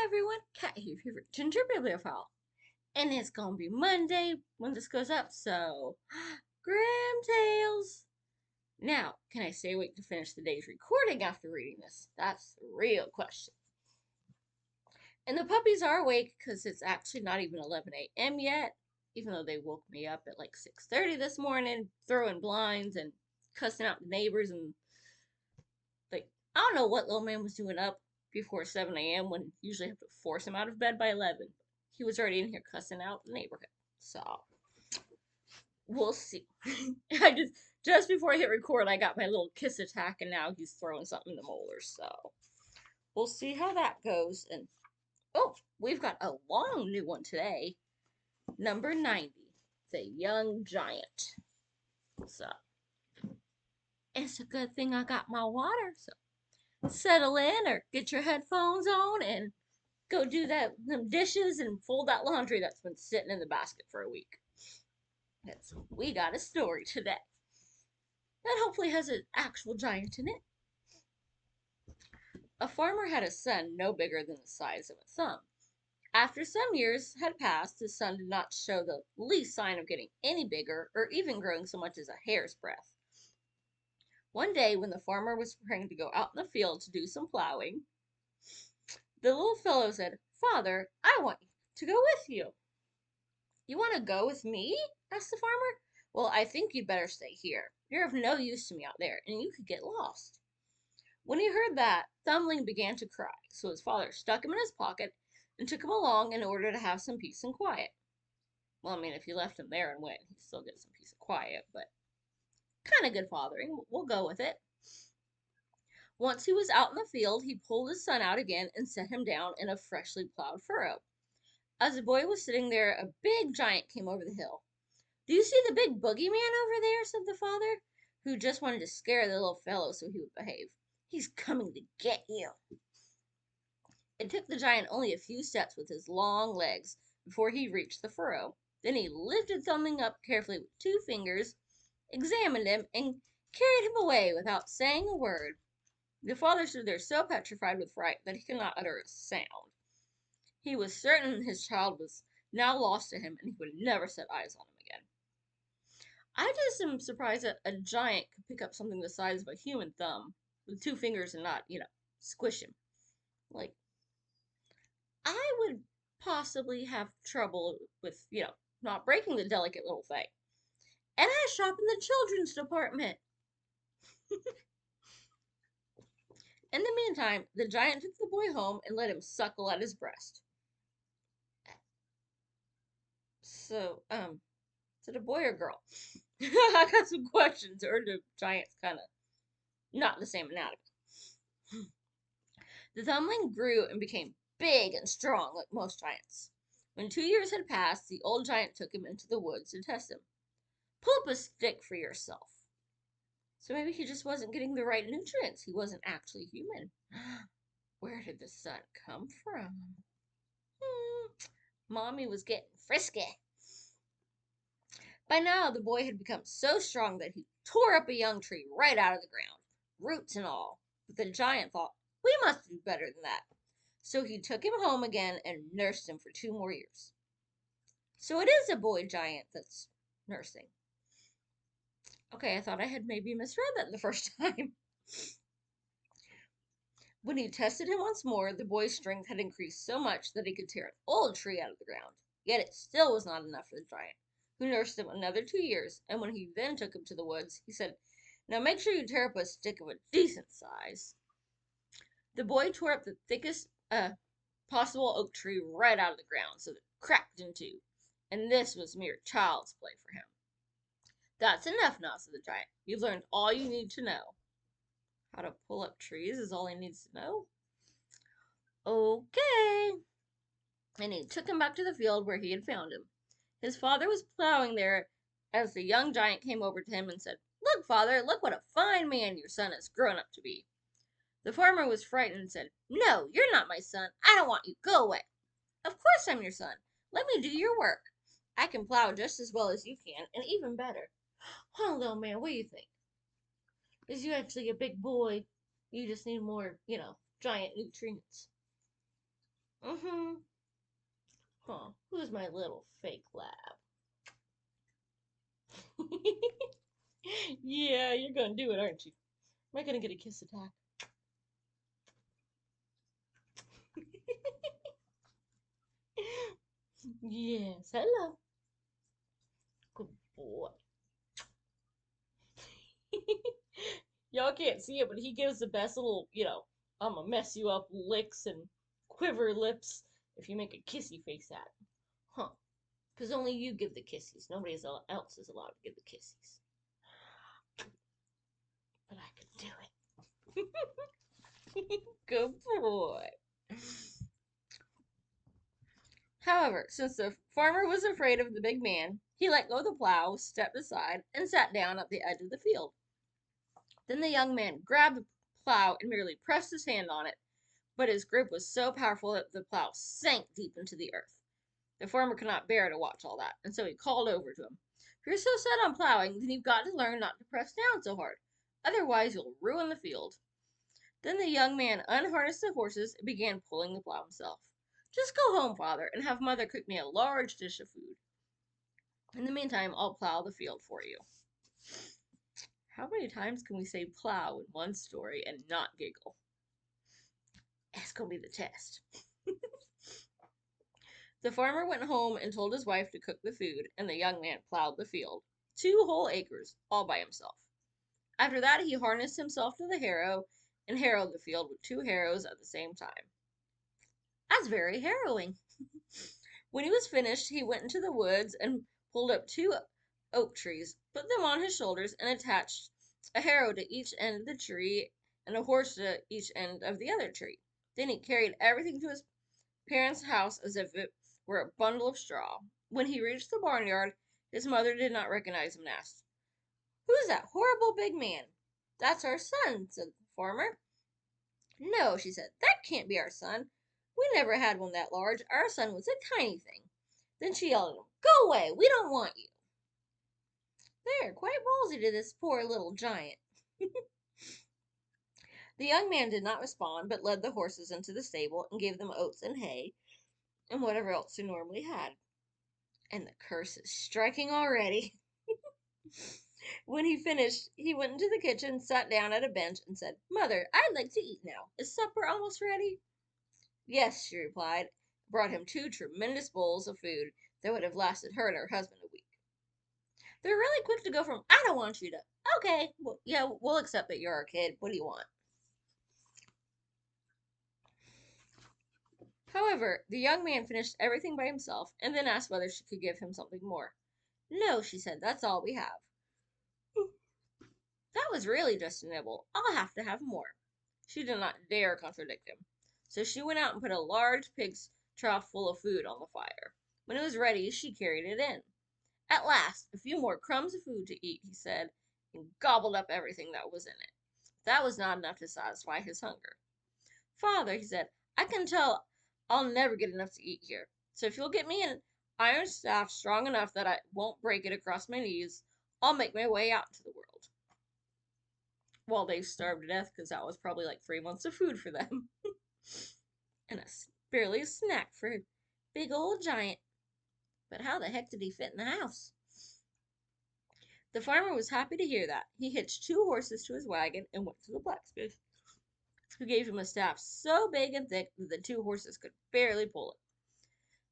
Hi everyone, Cat here, your favorite ginger bibliophile. And it's gonna be Monday when this goes up, so Grim Tales. Now, can I stay awake to finish the day's recording after reading this? That's the real question. And the puppies are awake because it's actually not even 11 a.m. yet, even though they woke me up at like 6:30 this morning, throwing blinds and cussing out the neighbors and like I don't know what Lil Man was doing up before 7 a.m. when you usually have to force him out of bed by 11. He was already in here cussing out the neighborhood. So we'll see. I just before I hit record, I got my little kiss attack, and now he's throwing something in the molars. So we'll see how that goes. And oh, we've got a long new one today. Number 90, The Young Giant. So it's a good thing I got my water. So settle in or get your headphones on and go do them dishes and fold that laundry that's been sitting in the basket for a week. We got a story today that hopefully has an actual giant in it. A farmer had a son no bigger than the size of a thumb. After some years had passed, his son did not show the least sign of getting any bigger or even growing so much as a hair's breadth. One day, when the farmer was preparing to go out in the field to do some plowing, the little fellow said, "Father, I want to go with you." "You want to go with me?" asked the farmer. "Well, I think you'd better stay here. You're of no use to me out there, and you could get lost." When he heard that, Thumbling began to cry, so his father stuck him in his pocket and took him along in order to have some peace and quiet. Well, I mean, if you left him there and went, he'd still get some peace and quiet, but kind of good fathering. We'll go with it. Once he was out in the field, he pulled his son out again and set him down in a freshly plowed furrow. As the boy was sitting there, a big giant came over the hill. "Do you see the big boogeyman over there?" said the father, who just wanted to scare the little fellow so he would behave. "He's coming to get you." It took the giant only a few steps with his long legs before he reached the furrow. Then he lifted Thumbling up carefully with 2 fingers, examined him, and carried him away without saying a word. The father stood there so petrified with fright that he could not utter a sound. He was certain his child was now lost to him, and he would never set eyes on him again. I just am surprised that a giant could pick up something the size of a human thumb with 2 fingers and not, squish him. Like, I would possibly have trouble with, not breaking the delicate little thing. And I shop in the children's department. In the meantime, the giant took the boy home and let him suckle at his breast. So, is it a boy or girl? I got some questions. Or the giant's kind of not the same anatomy. The thumbling grew and became big and strong like most giants. When 2 years had passed, the old giant took him into the woods to test him. "Pull up a stick for yourself." So maybe he just wasn't getting the right nutrients. He wasn't actually human. Where did the sun come from? Mommy was getting frisky. By now, the boy had become so strong that he tore up a young tree right out of the ground, roots and all. But the giant thought, "We must do better than that." So he took him home again and nursed him for 2 more years. So it is a boy giant that's nursing. Okay, I thought I had maybe misread that the first time. When he tested him once more, the boy's strength had increased so much that he could tear an old tree out of the ground. Yet it still was not enough for the giant, who nursed him another 2 years, and when he then took him to the woods, he said, "Now make sure you tear up a stick of a decent size." The boy tore up the thickest possible oak tree right out of the ground, so that it cracked in two, and this was mere child's play for him. "That's enough now," said the giant. "You've learned all you need to know." How to pull up trees is all he needs to know? Okay. And he took him back to the field where he had found him. His father was plowing there as the young giant came over to him and said, "Look, father, look what a fine man your son has grown up to be." The farmer was frightened and said, "No, you're not my son. I don't want you. Go away." "Of course I'm your son. Let me do your work. I can plow just as well as you can, and even better." "Oh, little man, what do you think? Is you actually a big boy? You just need more, giant nutrients." Mm-hmm. Huh. Who's my little fake lab? Yeah, you're gonna do it, aren't you? Am I gonna get a kiss attack? Yes. Hello. Good boy. Y'all can't see it, but he gives the best little, I'm gonna mess you up licks and quiver lips if you make a kissy face at him. Huh. Because only you give the kisses. Nobody else is allowed to give the kisses. But I can do it. Good boy. However, since the farmer was afraid of the big man, he let go of the plow, stepped aside, and sat down at the edge of the field. Then the young man grabbed the plow and merely pressed his hand on it, but his grip was so powerful that the plow sank deep into the earth. The farmer could not bear to watch all that, and so he called over to him. If you're so set on plowing, then you've got to learn not to press down so hard. Otherwise, you'll ruin the field. Then the young man unharnessed the horses and began pulling the plow himself. Just go home, father, and have mother cook me a large dish of food. In the meantime, I'll plow the field for you. How many times can we say plow in one story and not giggle? That's going to be the test. The farmer went home and told his wife to cook the food, and the young man plowed the field. 2 whole acres, all by himself. After that, he harnessed himself to the harrow and harrowed the field with 2 harrows at the same time. That's very harrowing. When he was finished, he went into the woods and pulled up 2 oak trees, put them on his shoulders, and attached a harrow to each end of the tree and a horse to each end of the other tree. Then he carried everything to his parents' house as if it were a bundle of straw. When he reached the barnyard, his mother did not recognize him and asked, "Who's that horrible big man?" "That's our son," said the farmer. "No," she said, "that can't be our son. We never had one that large. Our son was a tiny thing." Then she yelled at him, "Go away! We don't want you." They're quite ballsy to this poor little giant. The young man did not respond, but led the horses into the stable and gave them oats and hay and whatever else they normally had. And the curse is striking already. When he finished, he went into the kitchen, sat down at a bench, and said, "Mother, I'd like to eat now. Is supper almost ready?" "Yes," she replied, brought him 2 tremendous bowls of food that would have lasted her and her husband a week. They're really quick to go from "I don't want you" to "Okay, well, yeah, we'll accept that you're our kid. What do you want?" However, the young man finished everything by himself and then asked whether she could give him something more. "No," she said, "that's all we have." That was really just a nibble. I'll have to have more. She did not dare contradict him. So she went out and put a large pig's trough full of food on the fire. When it was ready, she carried it in. At last, a few more crumbs of food to eat, he said, and gobbled up everything that was in it. That was not enough to satisfy his hunger. "Father," he said, "I can tell I'll never get enough to eat here. So if you'll get me an iron staff strong enough that I won't break it across my knees, I'll make my way out into the world." While they starved to death, because that was probably like 3 months of food for them. And barely a snack for a big old giant. But how the heck did he fit in the house? The farmer was happy to hear that. He hitched 2 horses to his wagon and went to the blacksmith, who gave him a staff so big and thick that the 2 horses could barely pull it.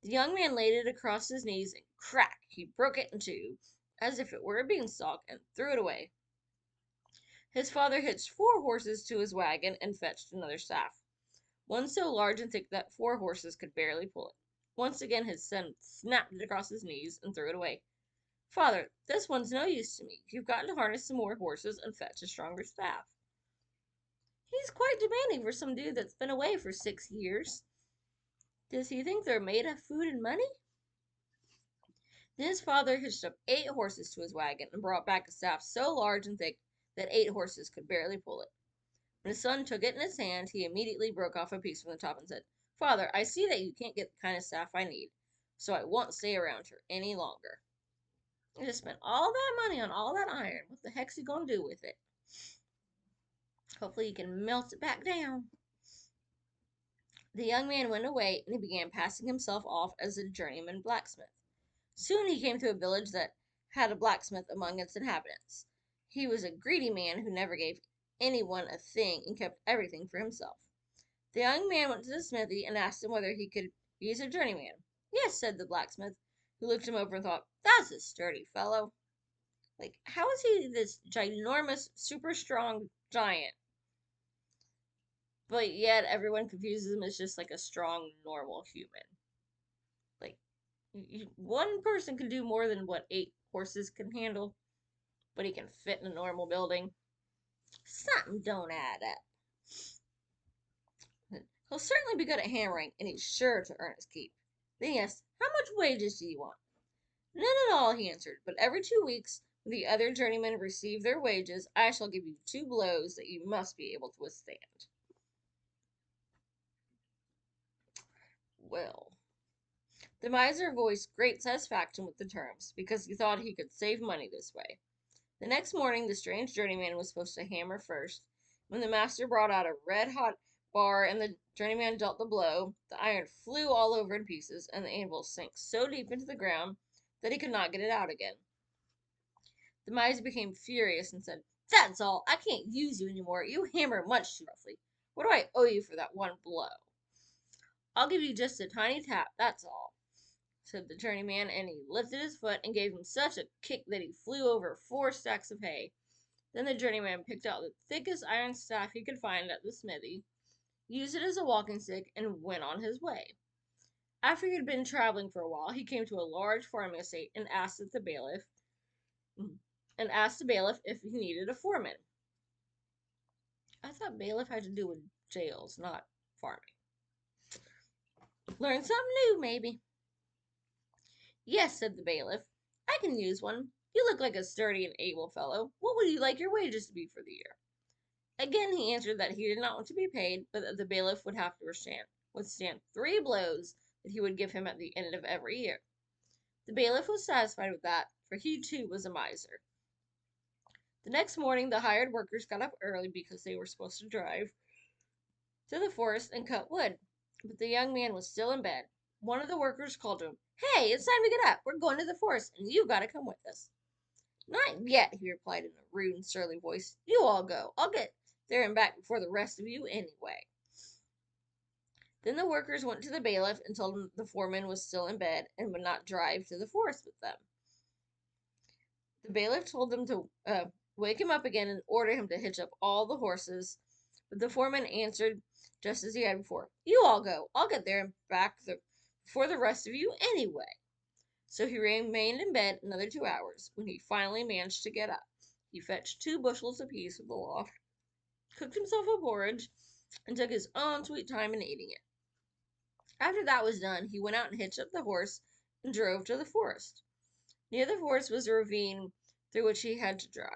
The young man laid it across his knees, and crack, he broke it in 2, as if it were a beanstalk, and threw it away. His father hitched 4 horses to his wagon and fetched another staff, one so large and thick that 4 horses could barely pull it. Once again his son snapped it across his knees and threw it away. "Father, this one's no use to me. You've got to harness some more horses and fetch a stronger staff." He's quite demanding for some dude that's been away for 6 years. Does he think they're made of food and money? Then his father hitched up 8 horses to his wagon and brought back a staff so large and thick that 8 horses could barely pull it. When his son took it in his hand, he immediately broke off a piece from the top and said, "Father, I see that you can't get the kind of staff I need, so I won't stay around here any longer." I just spent all that money on all that iron. What the heck's he gonna do with it? Hopefully he can melt it back down. The young man went away, and he began passing himself off as a journeyman blacksmith. Soon he came to a village that had a blacksmith among its inhabitants. He was a greedy man who never gave anyone a thing and kept everything for himself. The young man went to the smithy and asked him whether he could use a journeyman. Yes, said the blacksmith, who looked him over and thought, that's a sturdy fellow. Like, how is he this ginormous, super strong giant? But yet everyone confuses him as just like a strong, normal human. Like, one person can do more than what 8 horses can handle, but he can fit in a normal building. Something don't add up. He'll certainly be good at hammering, and he's sure to earn his keep. Then he asked, how much wages do you want? None at all, he answered, but every 2 weeks, when the other journeymen receive their wages, I shall give you 2 blows that you must be able to withstand. Well, the miser voiced great satisfaction with the terms, because he thought he could save money this way. The next morning, the strange journeyman was supposed to hammer first. When the master brought out a red-hot bar and the journeyman dealt the blow, the iron flew all over in pieces, and the anvil sank so deep into the ground that he could not get it out again. The miser became furious and said, that's all. I can't use you anymore. You hammer much too roughly. What do I owe you for that one blow? I'll give you just a tiny tap, that's all, said the journeyman, and he lifted his foot and gave him such a kick that he flew over 4 stacks of hay. Then the journeyman picked out the thickest iron staff he could find at the smithy, used it as a walking stick, and went on his way. After he had been traveling for a while, he came to a large farming estate and asked the bailiff if he needed a foreman. I thought bailiff had to do with jails, not farming. Learn something new, maybe. Yes, said the bailiff. I can use one. You look like a sturdy and able fellow. What would you like your wages to be for the year? Again he answered that he did not want to be paid, but that the bailiff would have to withstand 3 blows that he would give him at the end of every year. The bailiff was satisfied with that, for he too was a miser. The next morning the hired workers got up early because they were supposed to drive to the forest and cut wood, but the young man was still in bed. One of the workers called to him, hey, it's time to get up. We're going to the forest, and you've got to come with us. Not yet, he replied in a rude and surly voice. You all go. I'll get there and back before the rest of you anyway. Then the workers went to the bailiff and told him the foreman was still in bed and would not drive to the forest with them. The bailiff told them to wake him up again and order him to hitch up all the horses, but the foreman answered just as he had before. You all go. I'll get there and back before the rest of you anyway. So he remained in bed another 2 hours. When he finally managed to get up, he fetched 2 bushels apiece from the loft, cooked himself a porridge, and took his own sweet time in eating it. After that was done, he went out and hitched up the horse and drove to the forest. Near the forest was a ravine through which he had to drive.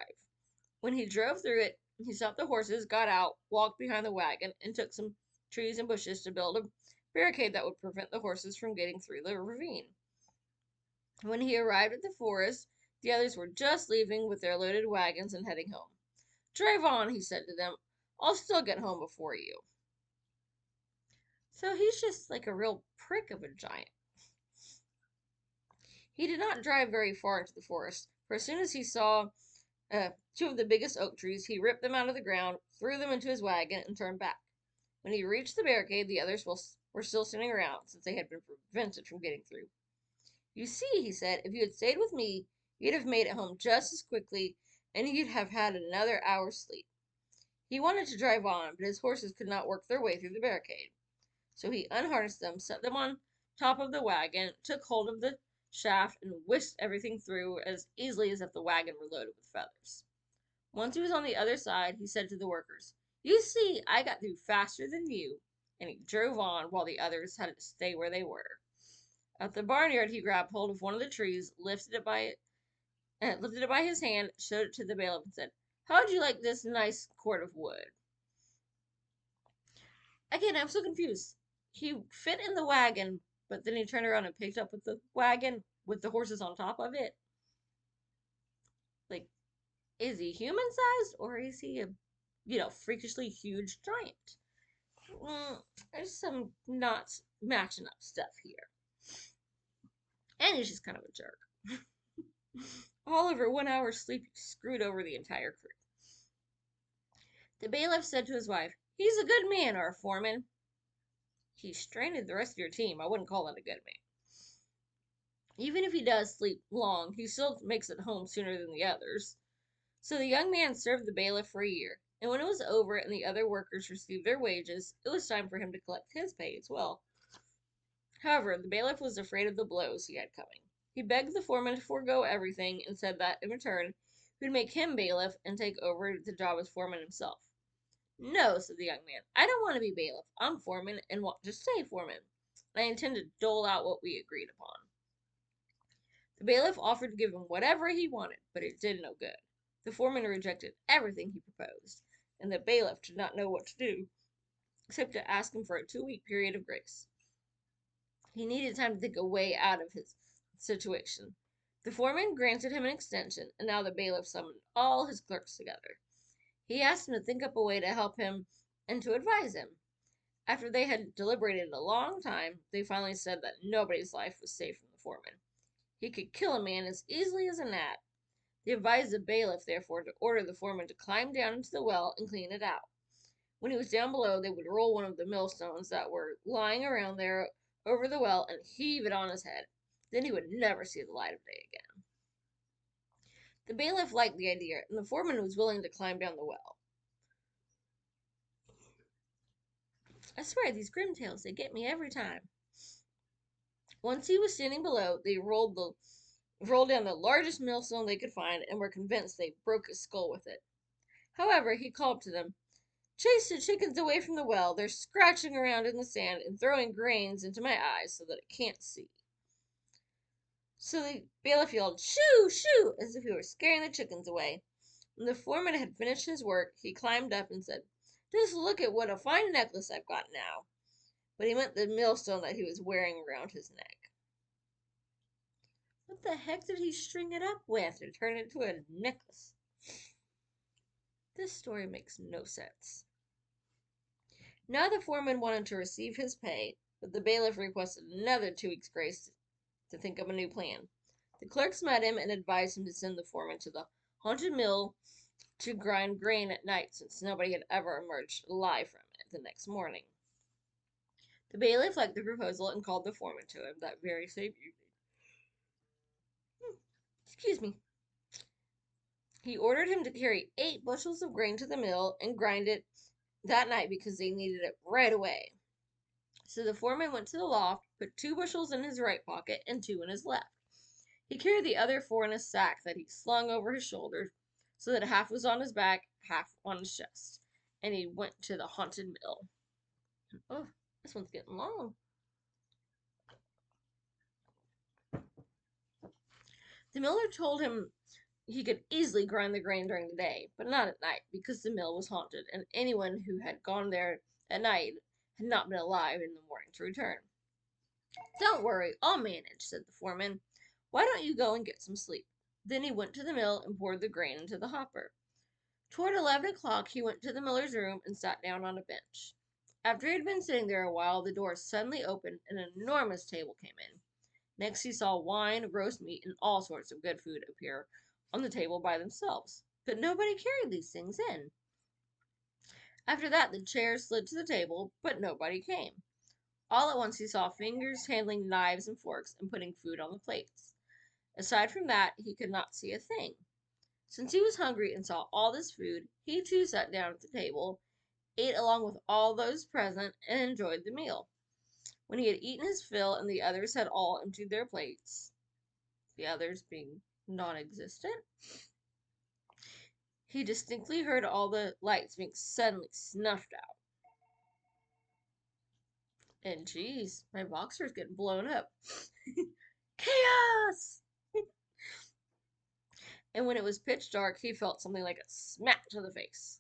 When he drove through it, he stopped the horses, got out, walked behind the wagon, and took some trees and bushes to build a barricade that would prevent the horses from getting through the ravine. When he arrived at the forest, the others were just leaving with their loaded wagons and heading home. Drive on, he said to them. I'll still get home before you. So he's just like a real prick of a giant. He did not drive very far into the forest, for as soon as he saw 2 of the biggest oak trees, he ripped them out of the ground, threw them into his wagon, and turned back. When he reached the barricade, the others were still standing around, since they had been prevented from getting through. You see, he said, if you had stayed with me, you'd have made it home just as quickly, and you'd have had another hour's sleep. He wanted to drive on, but his horses could not work their way through the barricade. So he unharnessed them, set them on top of the wagon, took hold of the shaft, and whisked everything through as easily as if the wagon were loaded with feathers. Once he was on the other side, he said to the workers, you see, I got through faster than you, and he drove on while the others had to stay where they were. At the barnyard, he grabbed hold of one of the trees, lifted it by his hand, showed it to the bailiff, and said, how'd you like this nice cord of wood? Again, I'm so confused. He fit in the wagon, but then he turned around and picked up with the wagon with the horses on top of it. Like, is he human-sized, or is he a, freakishly huge giant? There's some not matching up stuff here. And he's just kind of a jerk. All over 1 hour's sleep, he screwed over the entire crew. The bailiff said to his wife, "He's a good man, our foreman." "He stranded the rest of your team. I wouldn't call that a good man. Even if he does sleep long, he still makes it home sooner than the others." So the young man served the bailiff for a year, and when it was over and the other workers received their wages, it was time for him to collect his pay as well. However, the bailiff was afraid of the blows he had coming. He begged the foreman to forego everything and said that, in return, he would make him bailiff and take over the job as foreman himself. "No," said the young man, "I don't want to be bailiff. I'm foreman and want to stay foreman. I intend to dole out what we agreed upon." The bailiff offered to give him whatever he wanted, but it did no good. The foreman rejected everything he proposed, and the bailiff did not know what to do, except to ask him for a 2-week period of grace. He needed time to think a way out of his situation. The foreman granted him an extension, and now the bailiff summoned all his clerks together. He asked them to think up a way to help him and to advise him. After they had deliberated a long time, they finally said that nobody's life was safe from the foreman. He could kill a man as easily as a gnat. They advised the bailiff, therefore, to order the foreman to climb down into the well and clean it out. When he was down below, they would roll one of the millstones that were lying around there over the well and heave it on his head. Then he would never see the light of day again. The bailiff liked the idea, and the foreman was willing to climb down the well. I swear, these Grimm tales, they get me every time. Once he was standing below, they rolled down the largest millstone they could find and were convinced they broke his skull with it. However, he called to them, "Chase the chickens away from the well. They're scratching around in the sand and throwing grains into my eyes so that I can't see." So the bailiff yelled, "Shoo! Shoo!" as if he were scaring the chickens away. When the foreman had finished his work, he climbed up and said, "Just look at what a fine necklace I've got now." But he meant the millstone that he was wearing around his neck. What the heck did he string it up with to turn it into a necklace? This story makes no sense. Now the foreman wanted to receive his pay, but the bailiff requested another 2 weeks' grace to think of a new plan. The clerks met him and advised him to send the foreman to the haunted mill to grind grain at night, since nobody had ever emerged alive from it the next morning. The bailiff liked the proposal and called the foreman to him that very same evening. Excuse me. He ordered him to carry 8 bushels of grain to the mill and grind it that night because they needed it right away. So the foreman went to the loft, put 2 bushels in his right pocket and 2 in his left. He carried the other 4 in a sack that he slung over his shoulders so that half was on his back, half on his chest. And he went to the haunted mill. Oh, this one's getting long. The miller told him he could easily grind the grain during the day, but not at night, because the mill was haunted, and anyone who had gone there at night had not been alive in the morning to return. "Don't worry, I'll manage," said the foreman. "Why don't you go and get some sleep?" Then he went to the mill and poured the grain into the hopper. Toward 11 o'clock, he went to the miller's room and sat down on a bench. After he had been sitting there a while, the door suddenly opened and an enormous table came in. Next, he saw wine, roast meat, and all sorts of good food appear on the table by themselves. But nobody carried these things in. After that, the chairs slid to the table, but nobody came. All at once, he saw fingers handling knives and forks and putting food on the plates. Aside from that, he could not see a thing. Since he was hungry and saw all this food, he too sat down at the table, ate along with all those present, and enjoyed the meal. When he had eaten his fill and the others had all emptied their plates, the others being non-existent, he distinctly heard all the lights being suddenly snuffed out. And geez, my boxer's getting blown up. Chaos! And when it was pitch dark, he felt something like a smack to the face.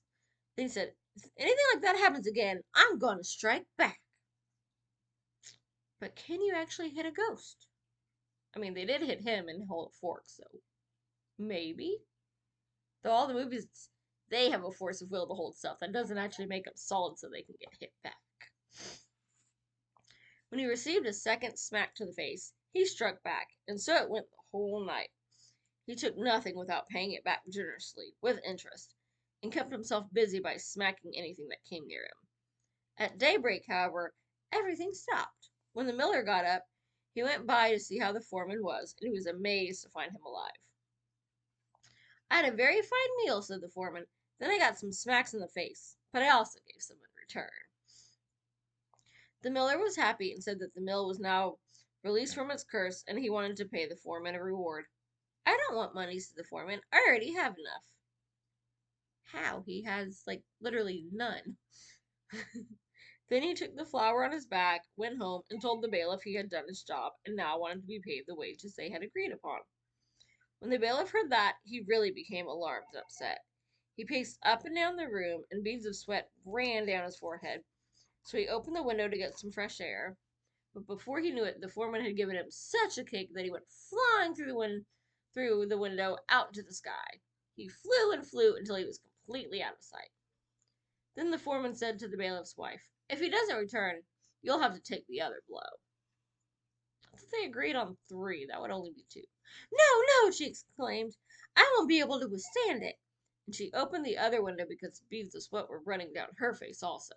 Then he said, "If anything like that happens again, I'm going to strike back." But can you actually hit a ghost? I mean, they did hit him and hold a fork, so maybe. Though all the movies, they have a force of will to hold stuff. That doesn't actually make them solid so they can get hit back. When he received a second smack to the face, he struck back, and so it went the whole night. He took nothing without paying it back generously, with interest, and kept himself busy by smacking anything that came near him. At daybreak, however, everything stopped. When the miller got up, he went by to see how the foreman was, and he was amazed to find him alive. I had a very fine meal, said the foreman. Then I got some smacks in the face, but I also gave some in return. The miller was happy and said that the mill was now released from its curse, and he wanted to pay the foreman a reward. I don't want money, said the foreman. I already have enough. How? He has, like, literally none. Then he took the flour on his back, went home, and told the bailiff he had done his job and now wanted to be paid the wages they had agreed upon. When the bailiff heard that, he really became alarmed and upset. He paced up and down the room, and beads of sweat ran down his forehead. So he opened the window to get some fresh air. But before he knew it, the foreman had given him such a kick that he went flying through the window out into the sky. He flew and flew until he was completely out of sight. Then the foreman said to the bailiff's wife, "If he doesn't return, you'll have to take the other blow." I thought they agreed on 3. That would only be 2. No, no, she exclaimed. I won't be able to withstand it. And she opened the other window because beads of sweat were running down her face also.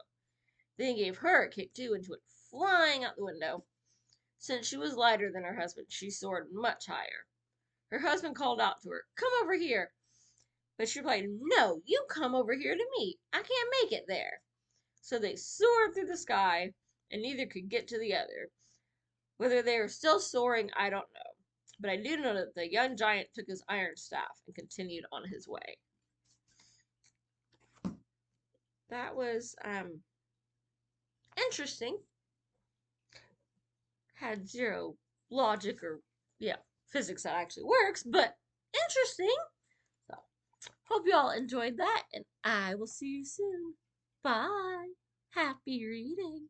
Then he gave her a kick too, and she went flying out the window. Since she was lighter than her husband, she soared much higher. Her husband called out to her, "Come over here." But she replied, "No, you come over here to me. I can't make it there." So they soared through the sky, and neither could get to the other. Whether they are still soaring, I don't know. But I do know that the young giant took his iron staff and continued on his way. That was interesting. Had zero logic or, physics that actually works, but interesting. So, hope you all enjoyed that, and I will see you soon. Bye. Happy reading.